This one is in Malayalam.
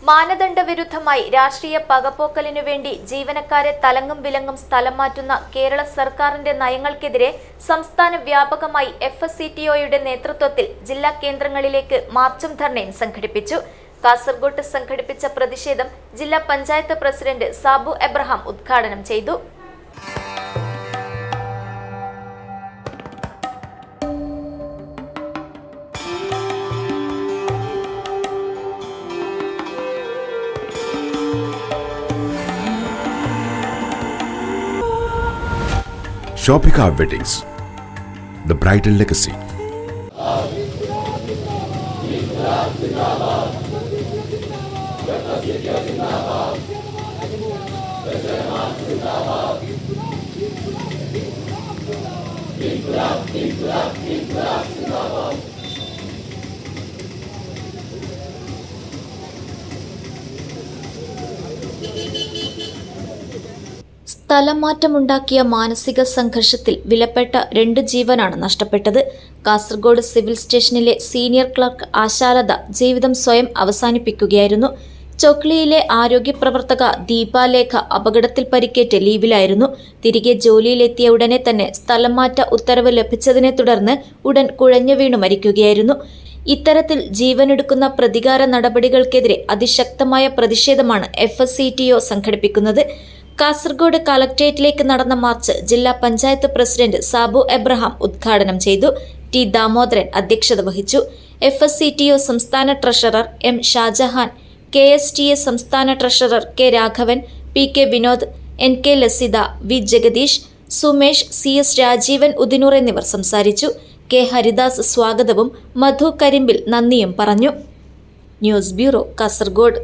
മാനദണ്ഡവിരുദ്ധമായി രാഷ്ട്രീയ പകപോക്കലിനു വേണ്ടി ജീവനക്കാരെ തലങ്ങും വിലങ്ങും സ്ഥലം മാറ്റുന്ന കേരള സർക്കാരിന്റെ നയങ്ങൾക്കെതിരെ സംസ്ഥാന വ്യാപകമായി FSCTOയുടെ നേതൃത്വത്തിൽ ജില്ലാ കേന്ദ്രങ്ങളിലേക്ക് മാർച്ചും ധർണയും സംഘടിപ്പിച്ചു. കാസർഗോഡ് സംഘടിപ്പിച്ച പ്രതിഷേധം ജില്ലാ പഞ്ചായത്ത് പ്രസിഡന്റ് സാബു എബ്രഹാം ഉദ്ഘാടനം ചെയ്തു. Shopika Weddings, the bridal legacy. സ്ഥലമാറ്റമുണ്ടാക്കിയ മാനസിക സംഘർഷത്തിൽ വിലപ്പെട്ട 2 ജീവനാണ് നഷ്ടപ്പെട്ടത്. കാസർഗോഡ് സിവിൽ സ്റ്റേഷനിലെ സീനിയർ ക്ലർക്ക് ആശാലത ജീവിതം സ്വയം അവസാനിപ്പിക്കുകയായിരുന്നു. ചൊക്ലിയിലെ ആരോഗ്യപ്രവർത്തക ദീപാലേഖ അപകടത്തിൽ പരിക്കേറ്റ് ലീവിലായിരുന്നു. തിരികെ ജോലിയിലെത്തിയ ഉടനെ തന്നെ സ്ഥലം മാറ്റ ഉത്തരവ് ലഭിച്ചതിനെ തുടർന്ന് ഉടൻ കുഴഞ്ഞു വീണു മരിക്കുകയായിരുന്നു. ഇത്തരത്തിൽ ജീവനെടുക്കുന്ന പ്രതികാര നടപടികൾക്കെതിരെ അതിശക്തമായ പ്രതിഷേധമാണ് FSCTO സംഘടിപ്പിക്കുന്നത്. കാസർഗോഡ് കളക്ടറേറ്റിലേക്ക് നടന്ന മാർച്ച് ജില്ലാ പഞ്ചായത്ത് പ്രസിഡന്റ് സാബു എബ്രഹാം ഉദ്ഘാടനം ചെയ്തു. ടി ദാമോദരൻ അധ്യക്ഷത വഹിച്ചു. FSCTO സംസ്ഥാന ട്രഷറർ M ഷാജഹാൻ, KSTA സംസ്ഥാന treasurer K Raghavan, PK Vinod, NK Lasitha, V Jagadeesh, Sumesh, CS Rajeevan Udinoor എന്നിവർ സംസാരിച്ചു. K ഹരിദാസ് സ്വാഗതവും മധു കരിമ്പിൽ നന്ദിയും പറഞ്ഞു. News bureau, Kasaragod.